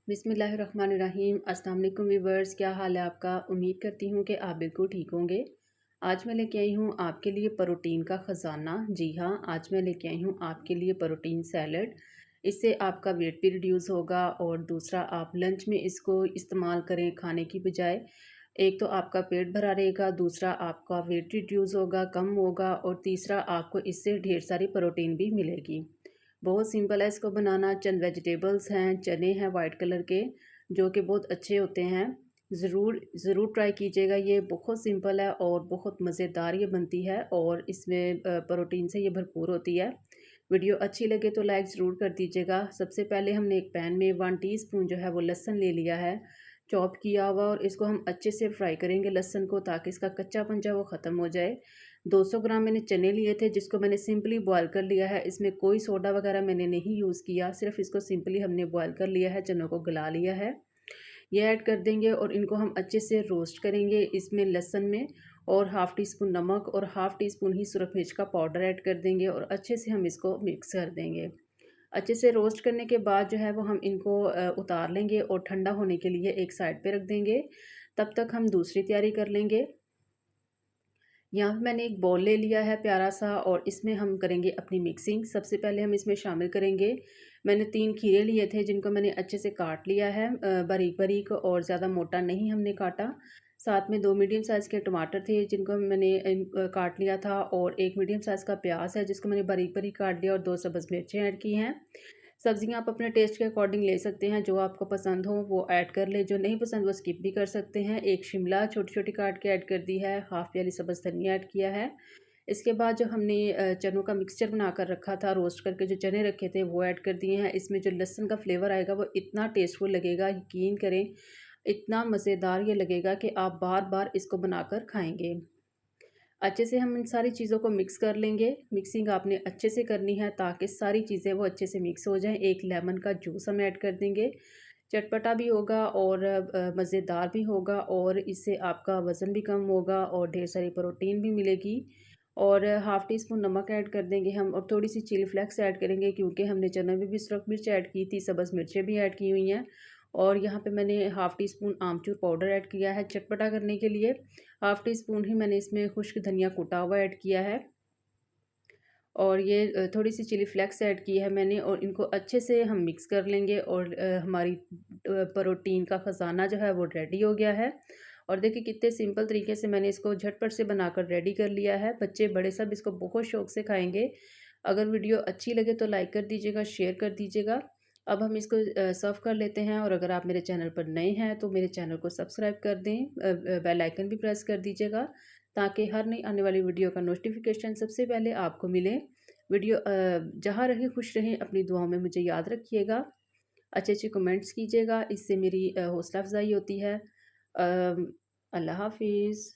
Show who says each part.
Speaker 1: बिस्मिल्लाहिर्रहमानिर्रहीम। अस्सलाम वालेकुम व्यूअर्स, क्या हाल है आपका। उम्मीद करती हूँ कि आप बिल्कुल ठीक होंगे। आज मैं लेके आई हूँ आपके लिए प्रोटीन का ख़जाना। जी हाँ, आज मैं लेके आई हूँ आपके लिए प्रोटीन सैलड। इससे आपका वेट भी रिड्यूस होगा और दूसरा आप लंच में इसको इस्तेमाल करें खाने की बजाय। एक तो आपका पेट भरा रहेगा, दूसरा आपका वेट रिड्यूस होगा, कम होगा, और तीसरा आपको इससे ढेर सारी प्रोटीन भी मिलेगी। बहुत सिंपल है इसको बनाना। चंद वेजिटेबल्स हैं, चने हैं वाइट कलर के, जो कि बहुत अच्छे होते हैं। ज़रूर ज़रूर ट्राई कीजिएगा। ये बहुत सिंपल है और बहुत मज़ेदार ये बनती है, और इसमें प्रोटीन से ये भरपूर होती है। वीडियो अच्छी लगे तो लाइक ज़रूर कर दीजिएगा। सबसे पहले हमने एक पैन में 1 टीस्पून जो है वो लहसुन ले लिया है, चॉप किया हुआ, और इसको हम अच्छे से फ्राई करेंगे लहसुन को, ताकि इसका कच्चापन जो है वो ख़त्म हो जाए। 200 ग्राम मैंने चने लिए थे, जिसको मैंने सिंपली बॉयल कर लिया है। इसमें कोई सोडा वगैरह मैंने नहीं यूज़ किया, सिर्फ इसको सिंपली हमने बॉयल कर लिया है, चनों को गला लिया है। ये ऐड कर देंगे और इनको हम अच्छे से रोस्ट करेंगे इसमें लहसुन में, और हाफ़ टी स्पून नमक और हाफ़ टी स्पून ही सुरख मिर्च का पाउडर ऐड कर देंगे, और अच्छे से हम इसको मिक्स कर देंगे। अच्छे से रोस्ट करने के बाद जो है वो हम इनको उतार लेंगे और ठंडा होने के लिए एक साइड पे रख देंगे। तब तक हम दूसरी तैयारी कर लेंगे। यहाँ पे मैंने एक बाउल ले लिया है प्यारा सा, और इसमें हम करेंगे अपनी मिक्सिंग। सबसे पहले हम इसमें शामिल करेंगे, मैंने 3 खीरे लिए थे, जिनको मैंने अच्छे से काट लिया है बारीक बारीक, और ज़्यादा मोटा नहीं हमने काटा। साथ में 2 मीडियम साइज़ के टमाटर थे, जिनको मैंने काट लिया था, और 1 मीडियम साइज़ का प्याज है, जिसको मैंने बारीक बारीक काट लिया, और 2 सब्ज़ मिर्चें ऐड की हैं। सब्जियां आप अपने टेस्ट के अकॉर्डिंग ले सकते हैं, जो आपको पसंद हो वो ऐड कर ले, जो नहीं पसंद वो स्किप भी कर सकते हैं। एक शिमला छोटी छोटी काट के ऐड कर दी है, हाफ़ प्याली सब्ज़ धनिया ऐड किया है। इसके बाद जो हमने चनों का मिक्सचर बना कर रखा था, रोस्ट करके जो चने रखे थे वो ऐड कर दिए हैं। इसमें जो लहसुन का फ्लेवर आएगा वो इतना टेस्टफुल लगेगा, यकीन करें, इतना मज़ेदार ये लगेगा कि आप बार बार इसको बनाकर खाएंगे। अच्छे से हम इन सारी चीज़ों को मिक्स कर लेंगे। मिक्सिंग आपने अच्छे से करनी है, ताकि सारी चीज़ें वो अच्छे से मिक्स हो जाएँ। एक लेमन का जूस हम ऐड कर देंगे। चटपटा भी होगा और मज़ेदार भी होगा, और इससे आपका वज़न भी कम होगा और ढेर सारी प्रोटीन भी मिलेगी। और हाफ़ टी स्पून नमक ऐड कर देंगे हम, और थोड़ी सी चिली फ्लेक्स ऐड करेंगे, क्योंकि हमने चने में भी सुरख मिर्च ऐड की थी, सब्ज़ मिर्चें भी ऐड की हुई हैं। और यहाँ पे मैंने हाफ़ टी स्पून आमचूर पाउडर ऐड किया है चटपटा करने के लिए। हाफ़ टी स्पून ही मैंने इसमें खुश्क धनिया कूटा हुआ ऐड किया है, और ये थोड़ी सी चिली फ्लेक्स ऐड की है मैंने, और इनको अच्छे से हम मिक्स कर लेंगे, और हमारी प्रोटीन का ख़जाना जो है वो रेडी हो गया है। और देखिए कितने सिंपल तरीके से मैंने इसको झटपट से बनाकर रेडी कर लिया है। बच्चे बड़े सब इसको बहुत शौक़ से खाएंगे। अगर वीडियो अच्छी लगे तो लाइक कर दीजिएगा, शेयर कर दीजिएगा। अब हम इसको सर्व कर लेते हैं, और अगर आप मेरे चैनल पर नए हैं तो मेरे चैनल को सब्सक्राइब कर दें, बेल आइकन भी प्रेस कर दीजिएगा, ताकि हर नई आने वाली वीडियो का नोटिफिकेशन सबसे पहले आपको मिले। वीडियो जहाँ रहें खुश रहें, अपनी दुआओं में मुझे याद रखिएगा। अच्छे अच्छे कमेंट्स कीजिएगा, इससे मेरी हौसला अफजाई होती है। अल्लाह हाफिज़।